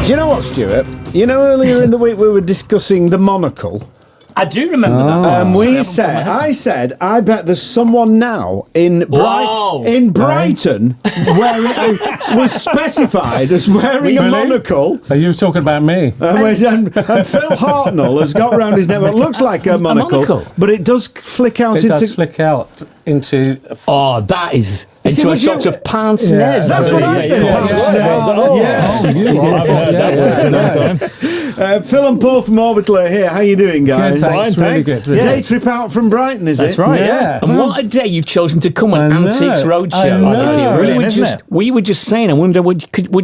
Do you know what, Stuart? You know, earlier in the week we were discussing the monocle. I do remember that. I said, I bet there's someone now in Brighton where it was specified as wearing a monocle. Are you talking about me? And Phil Hartnell has got round his neck. It looks like a monocle, but it does flick out into. Oh, that is. Into a sort of pince nez. That's what I said. Phil and Paul from Orbital are here. How you doing, guys? Fine, thanks. Day trip out from Brighton, is it? That's right. Yeah. And what a day you've chosen to come on Antiques Roadshow. We were just saying, I wonder, would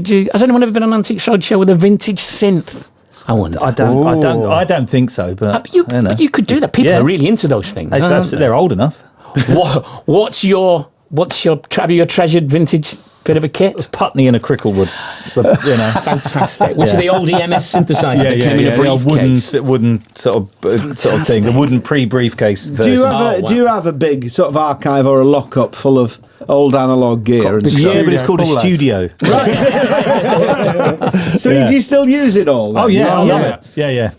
you? Has anyone ever been on Antiques Roadshow with a vintage synth? I wonder. I don't think so. But you could do that. People are really into those things. They're old enough. What's your treasured vintage bit of a kit? Putney and a Cricklewood. Fantastic. Which are the old EMS synthesizers that came in a briefcase. Wooden sort of thing. The wooden pre-briefcase version. Do you have a big sort of archive or a lockup full of old analogue gear? But it's called a studio. So do you still use it all? Oh yeah, I love it. Yeah.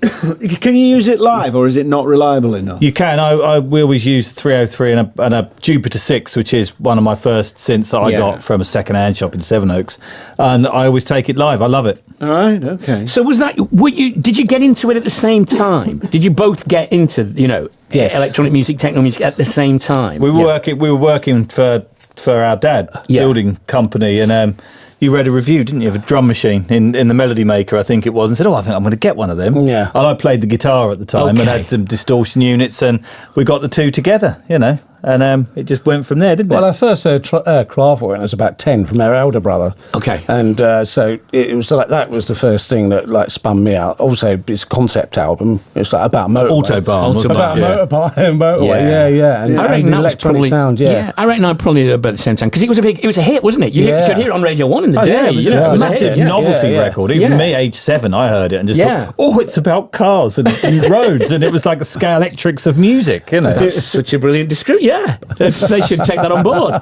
Can you use it live, or is it not reliable enough? You can. We always use 303 and a Jupiter 6, which is one of my first synths that I got from a second-hand shop in Sevenoaks, and I always take it live. I love it. All right, okay. So was that? Did you get into it at the same time? Did you both get into electronic music, techno music at the same time? We were working for our dad, building company, and you read a review, didn't you, of a drum machine in the Melody Maker, I think it was, and said, I think I'm going to get one of them. Yeah. And I played the guitar at the time and had some distortion units, and we got the two together, and it just went from there, didn't it? Well, I first heard Kraftwerk when I was about 10 from their elder brother. Okay. And so it was like that was the first thing that spun me out. Also, it's a concept album. It's like about motorbike. Autobahn. About motorbike. Yeah. And I reckon that was probably sound. Yeah, I reckon I probably about the same time because it was a hit, wasn't it? You could hear it on Radio 1 in the day. It was a massive novelty record. Even me, age 7, I heard it and just thought, it's about cars and roads, and it was like the scale electrics of music. That's such a brilliant description. Yeah. They should take that on board.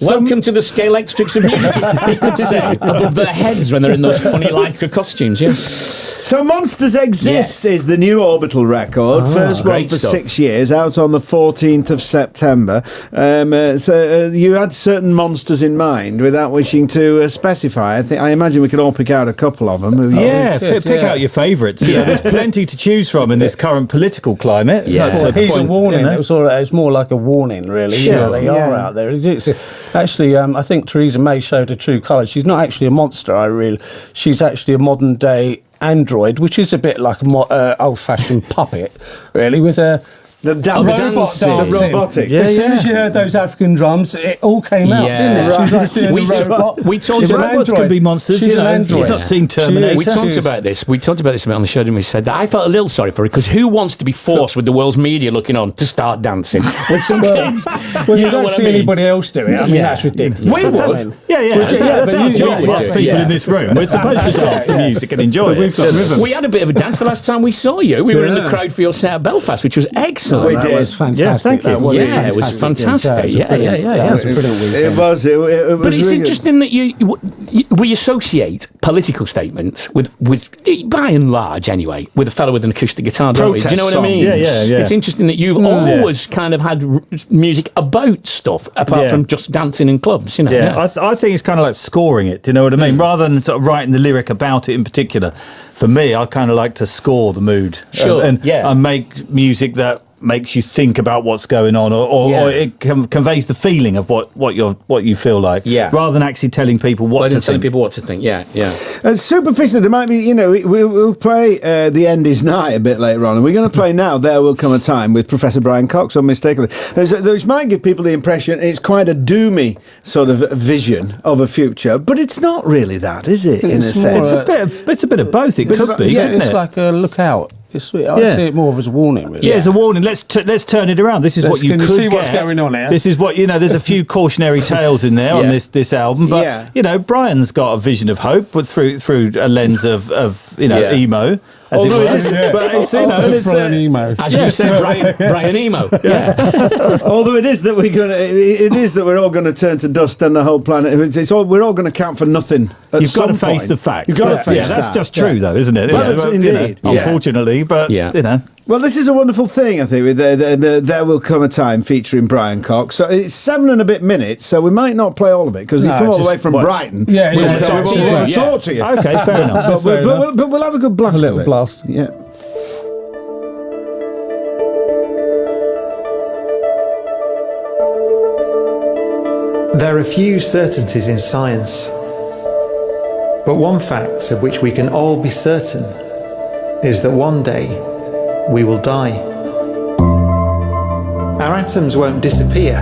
Welcome to the scale electrics of music, you could say, above their heads when they're in those funny Lycra costumes, So Monsters Exist is the new Orbital record. First one for 6 years, out on the 14th of September. So you had certain monsters in mind without wishing to specify. I imagine we could all pick out a couple of them. Pick out your favourites. There's plenty to choose from in this current political climate. He's a warning. It's more like a warning, really. They are out there. Actually, I think Theresa May showed her true colours. She's not actually a monster. She's actually a modern day android, which is a bit like an old-fashioned puppet, really, with a the robotic. As soon as you heard those African drums, it all came out, didn't it? She was like robot. We talked about robots could be monsters. She's an android. You've not seen Terminator. We talked about this a bit on the show, and we said that I felt a little sorry for her because who wants to be forced with the world's media looking on to start dancing with some kids? Well, you don't see anybody else do it. I mean, that's ridiculous. We would. That's our job. Lots of people in this room. We're supposed to dance to music and enjoy it. We had a bit of a dance the last time we saw you. We were in the crowd for your set at Belfast, which was excellent. We did. It was fantastic. It was fantastic. Yeah. It was a brilliant weekend. It was. But it's interesting that we associate political statements with, by and large anyway, with a fellow with an acoustic guitar. Do you know what I mean? Yeah. It's interesting that you've always kind of had music about stuff apart from just dancing in clubs. I think it's kind of like scoring it. Do you know what I mean? Rather than sort of writing the lyric about it in particular. For me, I kind of like to score the mood and make music that makes you think about what's going on, or it conveys the feeling of what you feel like, rather than actually telling people what to think. Superficially, there might be, we'll play The End Is Nigh a bit later on, and we're going to play now There Will Come a Time with Professor Brian Cox, unmistakably, which might give people the impression it's quite a doomy sort of vision of a future, but it's not really that, is it? In a sense, it's a bit of both. It could be. It's like a lookout. I see it more as a warning, really. Yeah, it's a warning. Let's turn it around. This is what you could see get. What's going on here. This is what, there's a few cautionary tales in there on this album, but, Brian's got a vision of hope, but through a lens of emo. as it were. But it's, you know, it's Brian Emo. As you said, Brian Emo. Yeah. Although it is that we're all going to turn to dust and the whole planet. We're all going to count for nothing. You've got to face the facts. You've got to face that's just true, though, isn't it? Well, indeed. Unfortunately, but you know. Well, this is a wonderful thing, I think. There Will Come a Time featuring Brian Cox. So it's 7 and a bit minutes, so we might not play all of it because he's come all the way from Brighton. We want to talk to you. Okay, fair enough. But we'll have a good blast. A little blast. Yeah. There are few certainties in science, but one fact of which we can all be certain is that one day we will die. Our atoms won't disappear,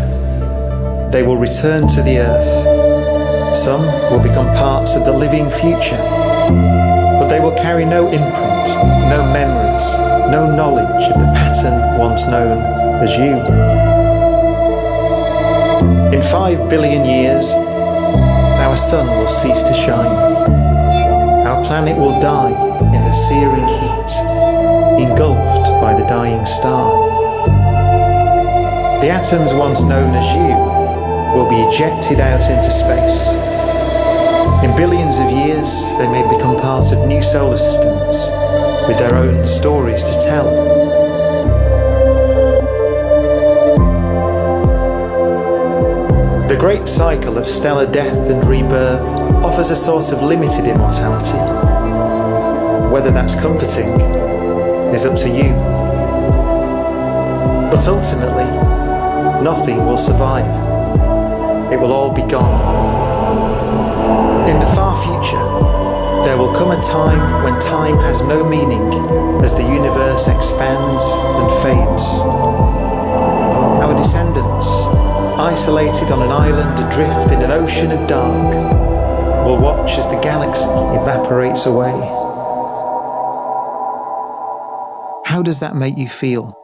they will return to the earth. Some will become parts of the living future, but they will carry no imprint, no memories, no knowledge of the pattern once known as you. In 5 billion years, our sun will cease to shine. Our planet will die in the searing heat, engulfed by the dying star. The atoms once known as you will be ejected out into space. In billions of years, they may become part of new solar systems with their own stories to tell. The great cycle of stellar death and rebirth offers a sort of limited immortality. Whether that's comforting is up to you. But ultimately, nothing will survive. It will all be gone. In the far future, there will come a time when time has no meaning as the universe expands and fades. Our descendants, isolated on an island adrift in an ocean of dark, will watch as the galaxy evaporates away. How does that make you feel?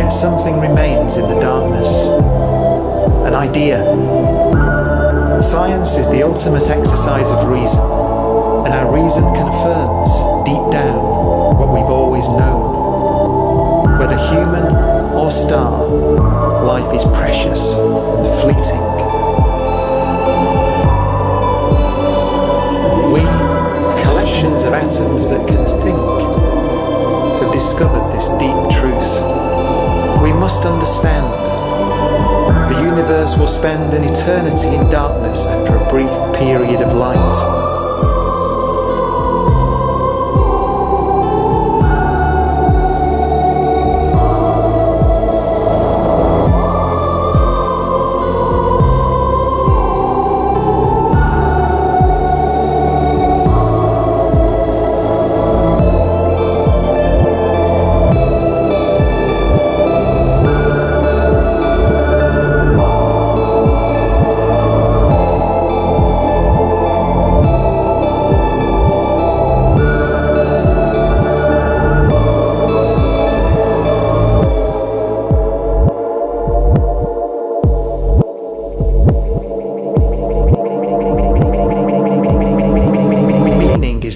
Something remains in the darkness, an idea. Science is the ultimate exercise of reason, and our reason confirms deep down what we've always known. Whether human or star, life is precious and fleeting. We, collections of atoms that can think, have discovered this deep truth. We must understand. The universe will spend an eternity in darkness after a brief period of light.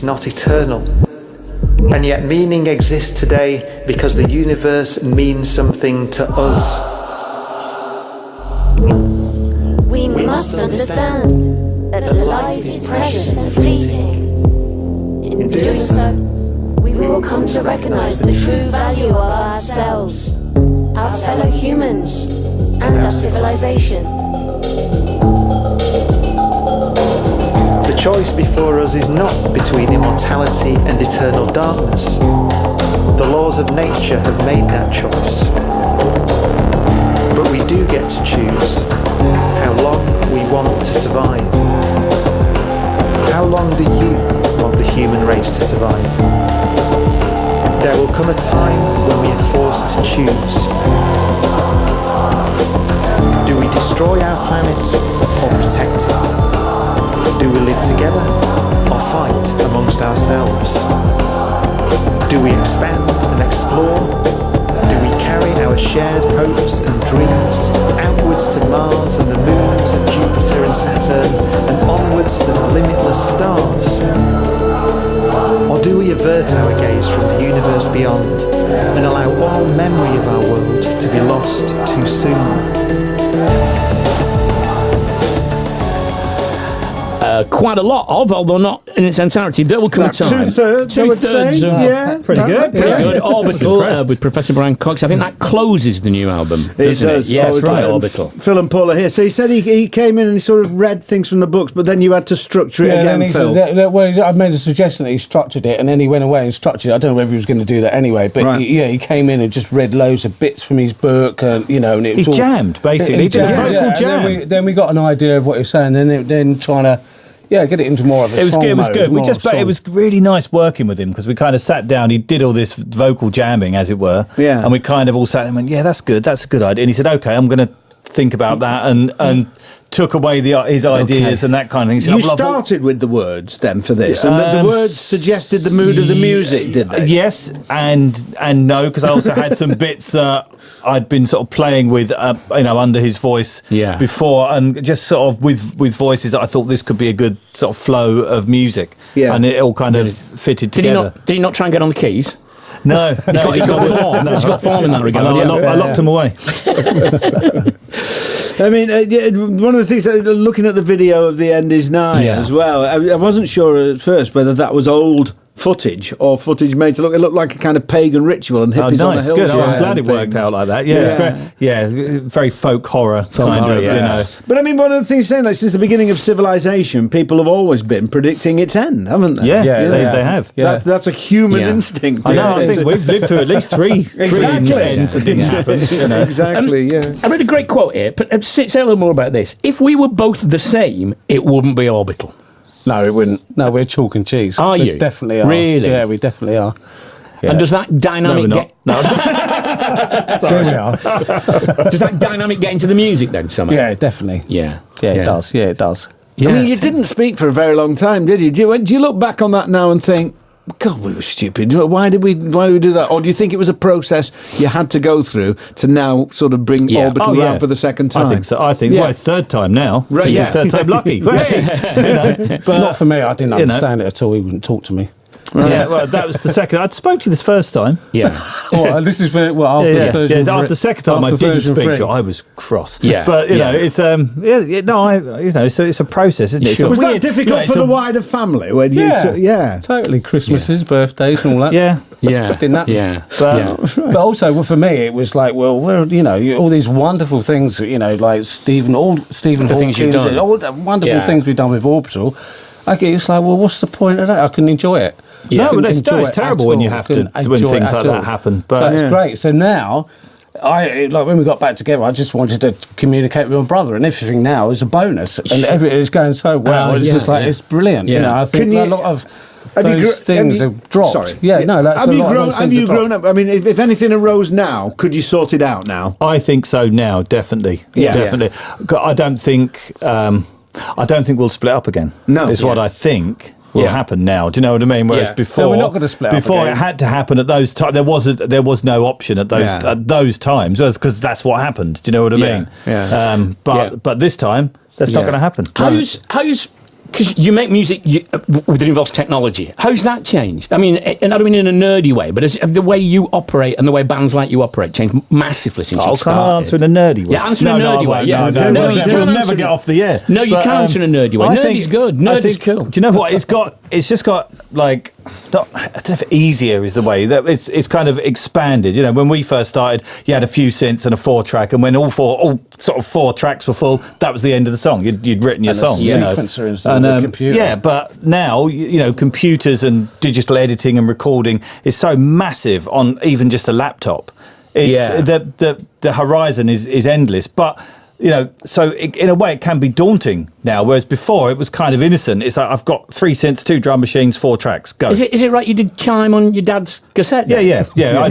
Not eternal, and yet meaning exists today because the universe means something to us. We must understand that life is precious and fleeting. In doing so, we will come to recognize the true value of ourselves, our fellow humans, and our civilization. The choice before us is not between immortality and eternal darkness. The laws of nature have made that choice. But we do get to choose how long we want to survive. How long do you want the human race to survive? There will come a time when we are forced to choose. Do we destroy our planet or protect it? Do we live Do we expand and explore? Do we carry our shared hopes and dreams outwards to Mars and the moons of Jupiter and Saturn and onwards to the limitless stars? Or do we avert our gaze from the universe beyond and allow all memory of our world to be lost too soon? Quite a lot of, although not in its entirety. There will come a time. Two-thirds, I would say. Yeah, pretty good. Pretty good. Orbital with Professor Brian Cox. I think that closes the new album. It does. Yeah, that's right. Orbital. Phil and Paul are here. So he said he came in and he sort of read things from the books, but then you had to structure it again, Phil. Well, I made a suggestion that he structured it, and then he went away and structured it. I don't know whether he was going to do that anyway, but he came in and just read loads of bits from his book, and and it was he jammed basically. He did a vocal jam. Then we got an idea of what he was saying, and then trying to. Yeah, get it into more of a song It was good. mode, It was really nice working with him because we kind of sat down. He did all this vocal jamming, as it were. Yeah. And we kind of all sat and went, "Yeah, that's good. That's a good idea." And he said, "Okay, I'm going to think about that," and took away his ideas and that kind of thing. You started with the words then for this, and the words suggested the mood of the music, did they? Yes, and no, because I also had some bits that I'd been sort of playing with, under his voice before, and just sort of with voices that I thought this could be a good sort of flow of music. Yeah, and it all kind of fitted together. Did he not try and get on the keys? No, he's got form. He's got form in that regard. I locked him away. I mean, one of the things, looking at the video of The End Is Nigh as well, I wasn't sure at first whether that was old footage or footage made to look. It looked like a kind of pagan ritual and hippies on the hillside. Good. I'm glad it worked out like that. Yeah, very folk horror kind of. You know. But I mean, one of the things saying, like, since the beginning of civilization, people have always been predicting its end, haven't they? Yeah, they have. Yeah. That's a human instinct. I think we've lived through at least three ends that didn't happen. Exactly. I read a great quote here. But say a little more about this. If we were both the same, it wouldn't be Orbital. No, it wouldn't. No, we're chalk and cheese. Are you? We definitely are. Really? Yeah, we definitely are. Yeah. And does that dynamic get... No. Sorry. We are. Does that dynamic get into the music then somehow? Yeah, definitely. Yeah. Yeah, it does. Yeah, it does. Yeah. I mean, you didn't speak for a very long time, did you? Do you look back on that now and think, God, we were stupid. Why did we do that? Or do you think it was a process you had to go through to now sort of bring Orbital around for the second time? I think so. I think third time now. Right, this is third time lucky. But not for me. I didn't understand it at all. He wouldn't talk to me. Right. Yeah, well, that was the second. I spoke to you this first time. Yeah. This is after the version. After the second time, I didn't speak to you. I was cross. Yeah. But you know, it's so it's a process, isn't it? Sure. Was that difficult for the wider family when you? Totally. Christmases, birthdays, and all that. Yeah. Didn't that? Yeah. But also for me, it was like, well, all these wonderful things, like Stephen Hawking, things you've done, all the wonderful things we've done with Orbital. It's like, well, what's the point of that? I couldn't enjoy it. Yeah, but it's terrible when you have to when things like that happen. But it's great. So now, when we got back together, I just wanted to communicate with my brother, and everything now is a bonus, and everything is going so well. It's just like it's brilliant. Yeah. I think a lot of those things have dropped. Sorry. Yeah, no, that's have you grown up? I mean, if anything arose now, could you sort it out now? I think so now, definitely. Yeah. Definitely. I don't think we'll split up again. No, is what I think will happen now. Do you know what I mean? Whereas before, we're not going to split up before again. It had to happen at those times. There was no option at those times, because that's what happened. Do you know what I mean? Yeah. But this time that's not going to happen. How's because you make music that involves technology. How's that changed? I mean, and I don't mean in a nerdy way, but has the way you operate and the way bands like you operate changed massively since you started? Can't answer in a nerdy way. Yeah, answer in a nerdy way. No, we'll never get off the air. No, you can't answer in a nerdy way. Nerdy's good. Nerdy's cool. Do you know what? It's just got like, I don't know if easier is the way that it's kind of expanded. You know, when we first started, you had a few synths and a 4-track, and when all sort of 4 tracks were full, that was the end of the song. You'd written your song. Sequencer instead of the computer. Yeah, but now computers and digital editing and recording is so massive on even just a laptop. It's the horizon is endless, but so in a way it can be daunting now, whereas before it was kind of innocent. It's like, I've got 3 synths, 2 drum machines, 4 tracks, go. Is it right you did chime on your dad's cassette? Yeah. I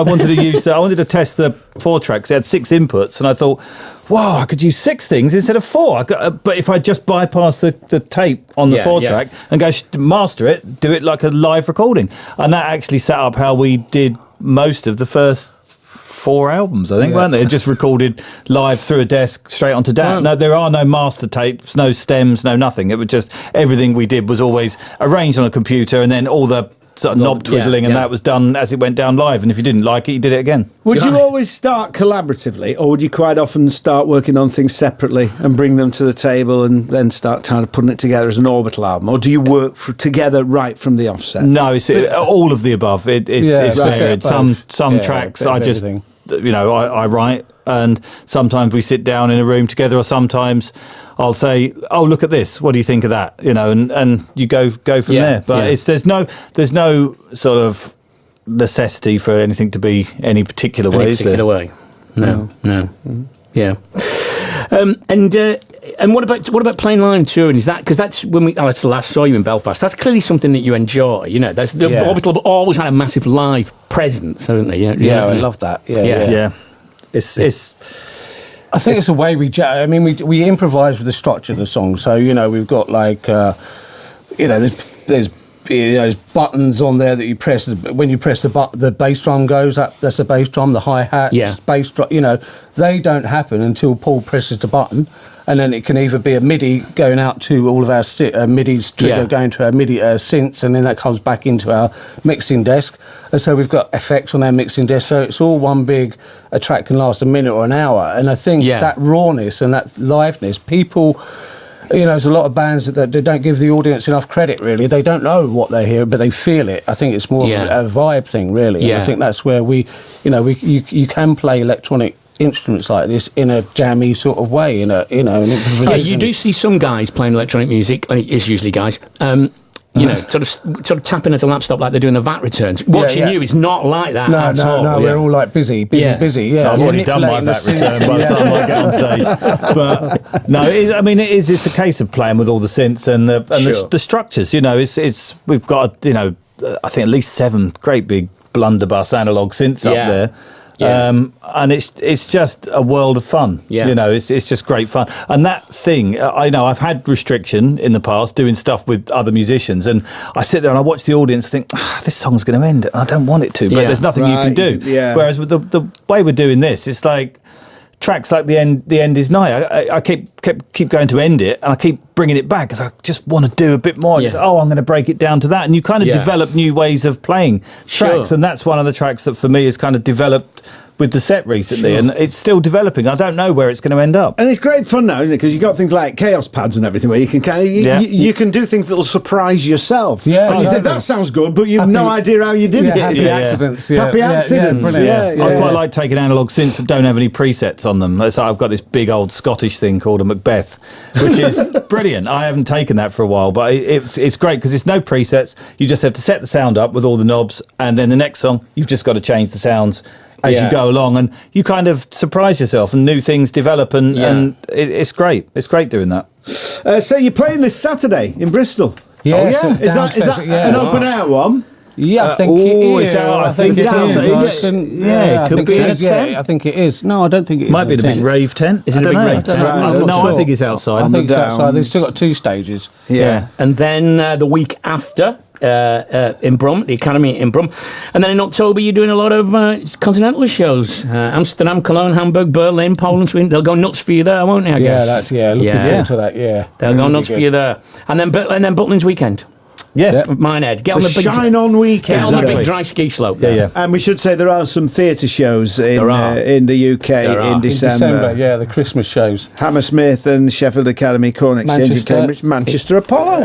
wanted to test the 4 tracks. It had 6 inputs, and I thought, wow, I could use 6 things instead of 4. But if I just bypass the tape on the 4 track and go master it, do it like a live recording. And that actually set up how we did most of the first 4 albums, I think, weren't they? Just recorded live through a desk straight onto DAT. Wow. No, there are no master tapes, no stems, no nothing. It was just everything we did was always arranged on a computer, and then all the sort of knob twiddling and that was done as it went down live. And if you didn't like it, you did it again. Would you always start collaboratively, or would you quite often start working on things separately and bring them to the table and then start kind of putting it together as an Orbital album? Or do you work together right from the offset? No, it's all of the above. It's varied. Some tracks I just, I write, and sometimes we sit down in a room together, or sometimes I'll say, "Oh, look at this. What do you think of that?" And you go from there. But there's no sort of necessity for anything to be any particular way. Way. No. Yeah. And what about playing live and touring? Is that because that's that's the last saw you in Belfast? That's clearly something that you enjoy. Orbital have always had a massive live presence, haven't they? Yeah, I love that. Yeah. It's. I think it's a way we we improvise with the structure of the song. So we've got like there's buttons on there that you press. When you press the bass drum goes up. That's the bass drum. The hi-hat, bass drum. They don't happen until Paul presses the button, and then it can either be a MIDI going out to all of our MIDI's trigger going to our MIDI synths, and then that comes back into our mixing desk. And so we've got effects on our mixing desk. So it's all one big. A track can last a minute or an hour, and I think that rawness and that liveness, people. There's a lot of bands that they don't give the audience enough credit, really. They don't know what they hear, but they feel it. I think it's more of a vibe thing, really. Yeah. And I think that's where you can play electronic instruments like this in a jammy sort of way, you do see some guys playing electronic music, and it's usually guys, sort of tapping at a laptop like they're doing the VAT returns. Watching you is not like that at all. No, we're all like busy. Yeah. I've already done my VAT return by the time I get on stage. But no, it's a case of playing with all the synths and the structures. We've got I think at least 7 great big blunderbuss analog synths up there. Yeah. And it's just a world of fun. Yeah. It's just great fun. And that thing, I've had restriction in the past doing stuff with other musicians, and I sit there and I watch the audience and think, this song's going to end, and I don't want it to, but there's nothing you can do. Yeah. Whereas with the way we're doing this, it's like tracks like the end is nigh. I keep going to end it, and I keep bringing it back because I just want to do a bit more. I'm going to break it down to that, and you kind of develop new ways of playing tracks, and that's one of the tracks that for me has kind of developed with the set recently, and it's still developing. I don't know where it's going to end up. And it's great fun now, isn't it? Because you've got things like chaos pads and everything where you can you can do things that will surprise yourself. Yeah, and you think that sounds good, but you've no idea how you did it. Happy accidents. Yeah. Happy accidents. I quite like taking analog synths that don't have any presets on them. I've got this big old Scottish thing called a Macbeth, which is brilliant. I haven't taken that for a while, but it's great because it's no presets. You just have to set the sound up with all the knobs, and then the next song you've just got to change the sounds as you go along, and you kind of surprise yourself, and new things develop, and it's great. It's great doing that. So you're playing this Saturday in Bristol? Yeah. Is that an open air one? Yeah, I think it is. I think it is. It could be a tent. I think it is. No, I don't think it is. Might be the big rave tent. Is it a big rave tent? I think it's outside. I think it's outside. They've still got 2 stages. Yeah. And then the week after, in Brum, the Academy in Brum, and then in October you're doing a lot of continental shows: Amsterdam, Cologne, Hamburg, Berlin, Poland, Sweden. They'll go nuts for you there, won't they? I guess. Looking forward to that. Yeah, they'll go nuts for you there, and then Butlins weekend. Yeah, Minehead. Get on the big shine on weekend. Get on the big dry ski slope. Yeah. And we should say there are some theatre shows in the UK in December. The Christmas shows. Hammersmith and Sheffield Academy, Corn Exchange in Cambridge, Manchester Apollo.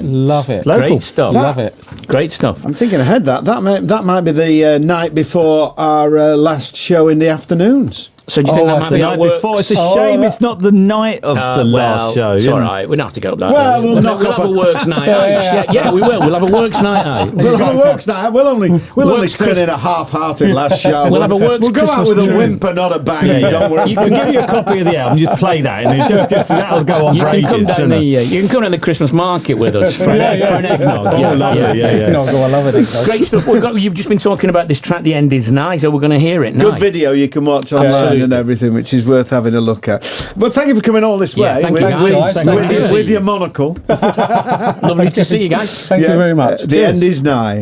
Love it. Local. Great stuff. Love it. Great stuff. I'm thinking ahead. That might be the night before our last show in the afternoons. So do you think that might be the night before? It's a shame it's not the night of the last show. It's all right. We don't have to go up that. Well, we'll have a works night out. Yeah, we will. We'll have a works night out. We'll have a works night out. We'll only turn in a half-hearted last show. We'll have a works. We'll go out with a whimper, not a bang. Don't worry. You can give you a copy of the album. Just play that, and just that'll go on for ages. You can come down the Christmas market with us for an eggnog. Oh, lovely. Yeah. I love it. Great stuff. You've just been talking about this track, The End Is Nigh, so we're going to hear it now. Good video you can watch online and everything, which is worth having a look at. But thank you for coming all this way with your monocle. Lovely to see you guys. Thank you very much. The End Is Nigh.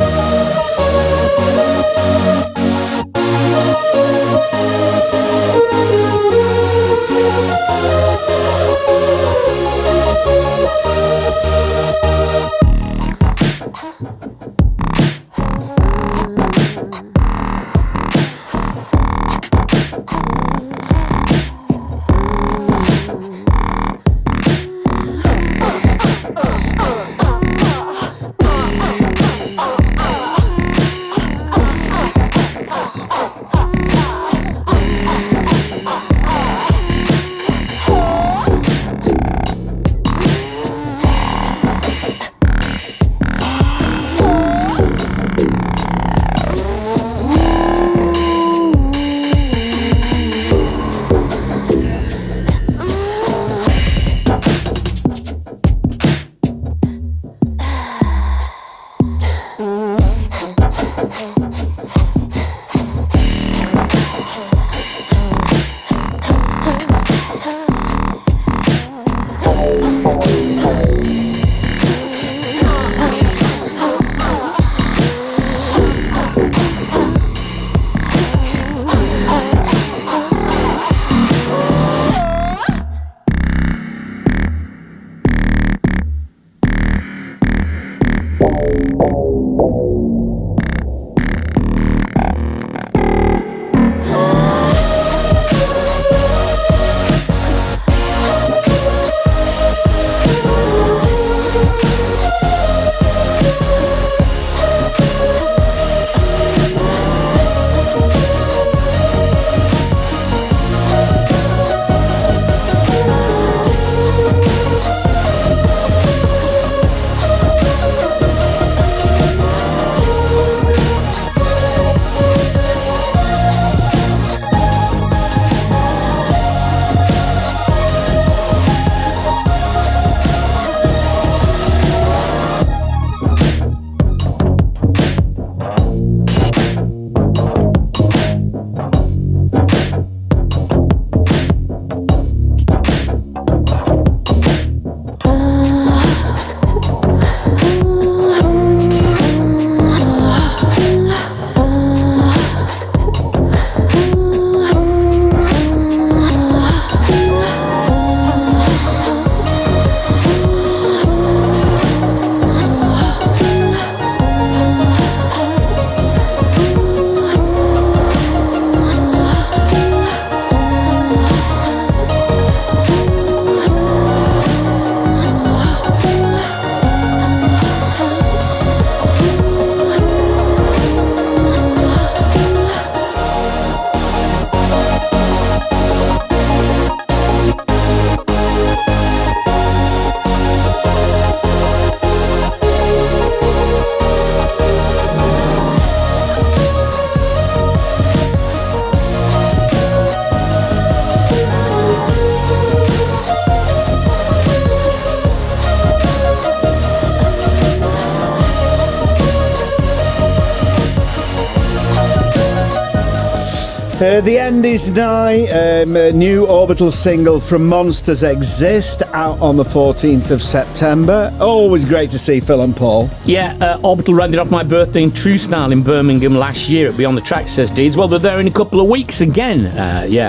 The End Is Nigh, a new Orbital single from Monsters Exist, out on the 14th of September. Always great to see Phil and Paul. Yeah, Orbital rounded off my birthday in true style in Birmingham last year at Beyond the Tracks, says Deeds. Well, they're there in a couple of weeks again,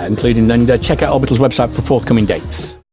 including, and check out Orbital's website for forthcoming dates.